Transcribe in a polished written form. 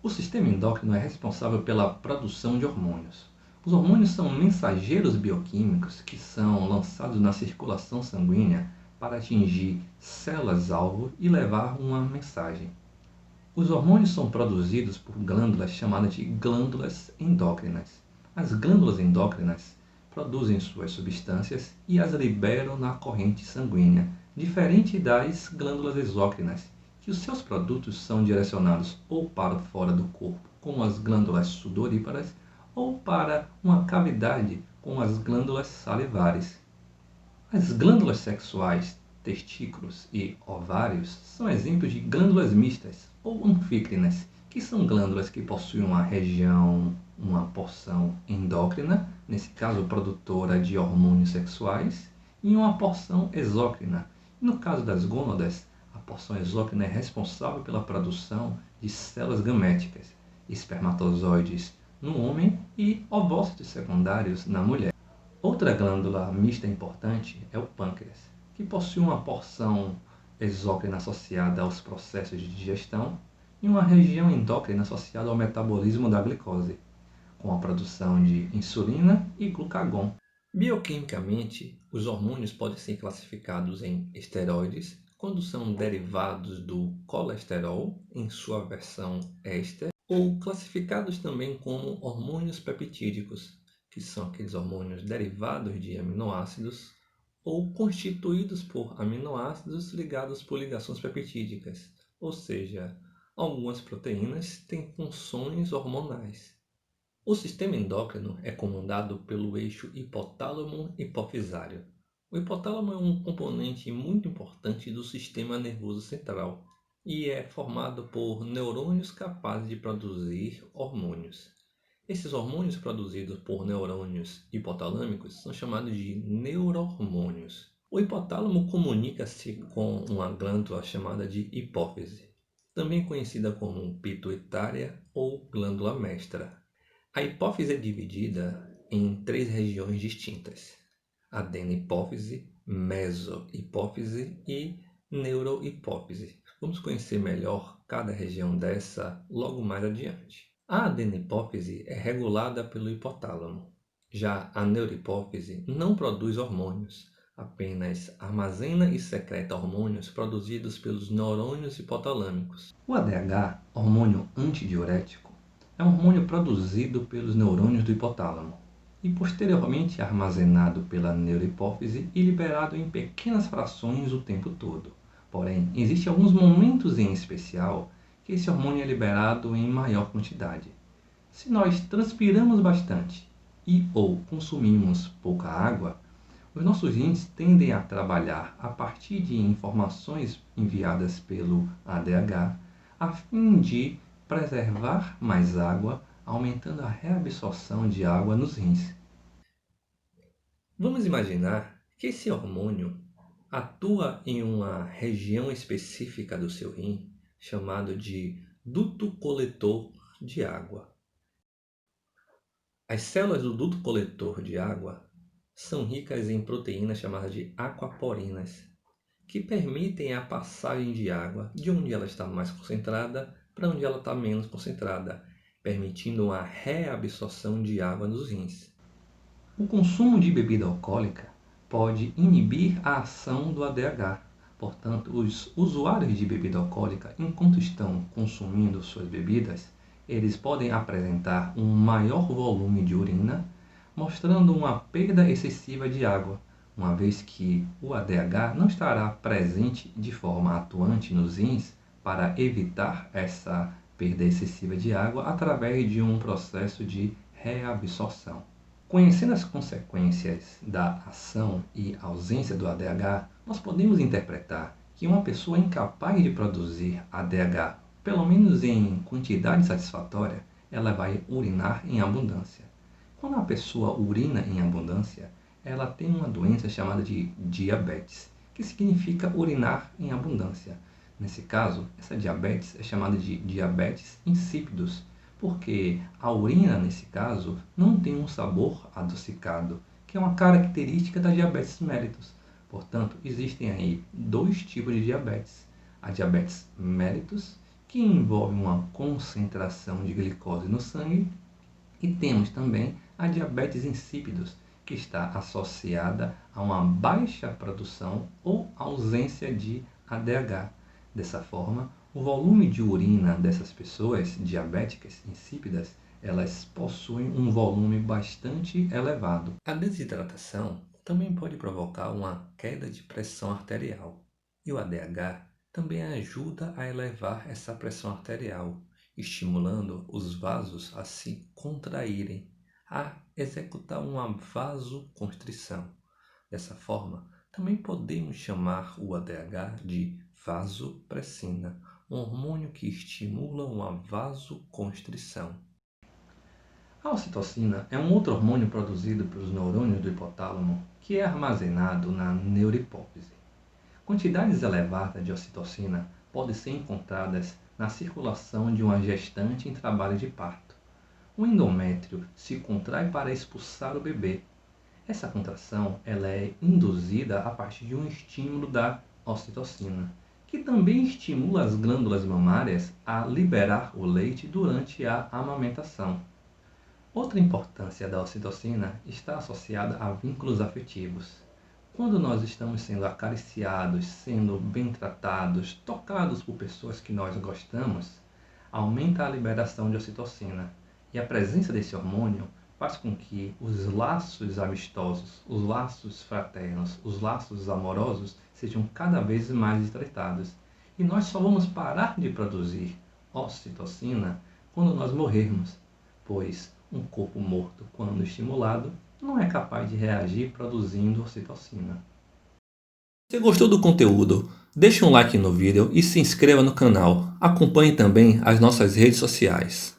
O sistema endócrino é responsável pela produção de hormônios. Os hormônios são mensageiros bioquímicos que são lançados na circulação sanguínea para atingir células-alvo e levar uma mensagem. Os hormônios são produzidos por glândulas chamadas de glândulas endócrinas. As glândulas endócrinas produzem suas substâncias e as liberam na corrente sanguínea, diferente das glândulas exócrinas, que os seus produtos são direcionados ou para fora do corpo, como as glândulas sudoríparas, ou para uma cavidade, com as glândulas salivares. As glândulas sexuais, testículos e ovários são exemplos de glândulas mistas ou anfícrinas, que são glândulas que possuem uma porção endócrina, nesse caso produtora de hormônios sexuais, e uma porção exócrina. No caso das gônadas, a porção exócrina é responsável pela produção de células gaméticas, espermatozoides no homem e ovócitos secundários na mulher. Outra glândula mista importante é o pâncreas, que possui uma porção exócrina associada aos processos de digestão e uma região endócrina associada ao metabolismo da glicose, com a produção de insulina e glucagon. Bioquimicamente, os hormônios podem ser classificados em esteroides, quando são derivados do colesterol, em sua versão éster, ou classificados também como hormônios peptídicos, que são aqueles hormônios derivados de aminoácidos ou constituídos por aminoácidos ligados por ligações peptídicas, ou seja, algumas proteínas têm funções hormonais. O sistema endócrino é comandado pelo eixo hipotálamo-hipofisário. O hipotálamo é um componente muito importante do sistema nervoso central e é formado por neurônios capazes de produzir hormônios. Esses hormônios produzidos por neurônios hipotalâmicos são chamados de neurohormônios. O hipotálamo comunica-se com uma glândula chamada de hipófise, também conhecida como pituitária ou glândula mestra. A hipófise é dividida em 3 regiões distintas: adenihipófise, mesohipófise e neurohipófise. Vamos conhecer melhor cada região dessa logo mais adiante. A adenihipófise é regulada pelo hipotálamo. Já a neurohipófise não produz hormônios, apenas armazena e secreta hormônios produzidos pelos neurônios hipotalâmicos. O ADH, hormônio antidiurético, é um hormônio produzido pelos neurônios do hipotálamo e posteriormente armazenado pela neurohipófise e liberado em pequenas frações o tempo todo. Porém, existem alguns momentos em especial que esse hormônio é liberado em maior quantidade. Se nós transpiramos bastante e ou consumimos pouca água, os nossos rins tendem a trabalhar a partir de informações enviadas pelo ADH a fim de preservar mais água, aumentando a reabsorção de água nos rins. Vamos imaginar que esse hormônio atua em uma região específica do seu rim, chamado de duto coletor de água. As células do duto coletor de água são ricas em proteínas chamadas de aquaporinas, que permitem a passagem de água de onde ela está mais concentrada para onde ela está menos concentrada, permitindo a reabsorção de água nos rins. O consumo de bebida alcoólica pode inibir a ação do ADH. Portanto, os usuários de bebida alcoólica, enquanto estão consumindo suas bebidas, eles podem apresentar um maior volume de urina, mostrando uma perda excessiva de água, uma vez que o ADH não estará presente de forma atuante nos rins para evitar essa perda excessiva de água através de um processo de reabsorção. Conhecendo as consequências da ação e ausência do ADH, nós podemos interpretar que uma pessoa incapaz de produzir ADH, pelo menos em quantidade satisfatória, ela vai urinar em abundância. Quando uma pessoa urina em abundância, ela tem uma doença chamada de diabetes, que significa urinar em abundância. Nesse caso, essa diabetes é chamada de diabetes insípidos, porque a urina, nesse caso, não tem um sabor adocicado, que é uma característica da diabetes mellitus. Portanto, existem aí 2 tipos de diabetes: a diabetes mellitus, que envolve uma concentração de glicose no sangue, e temos também a diabetes insípidos, que está associada a uma baixa produção ou ausência de ADH. Dessa forma, o volume de urina dessas pessoas diabéticas insípidas, elas possuem um volume bastante elevado. A desidratação também pode provocar uma queda de pressão arterial, e o ADH também ajuda a elevar essa pressão arterial, estimulando os vasos a se contraírem, a executar uma vasoconstrição. Dessa forma, também podemos chamar o ADH de vasopressina, um hormônio que estimula uma vasoconstrição. A ocitocina é um outro hormônio produzido pelos neurônios do hipotálamo que é armazenado na neurohipófise. Quantidades elevadas de ocitocina podem ser encontradas na circulação de uma gestante em trabalho de parto. O endométrio se contrai para expulsar o bebê. Essa contração ela é induzida a partir de um estímulo da ocitocina, que também estimula as glândulas mamárias a liberar o leite durante a amamentação. Outra importância da ocitocina está associada a vínculos afetivos. Quando nós estamos sendo acariciados, sendo bem tratados, tocados por pessoas que nós gostamos, aumenta a liberação de ocitocina. E a presença desse hormônio faz com que os laços amistosos, os laços fraternos, os laços amorosos sejam cada vez mais estreitados. E nós só vamos parar de produzir ocitocina quando nós morrermos, pois um corpo morto, quando estimulado, não é capaz de reagir produzindo ocitocina. Se gostou do conteúdo, deixe um like no vídeo e se inscreva no canal. Acompanhe também as nossas redes sociais.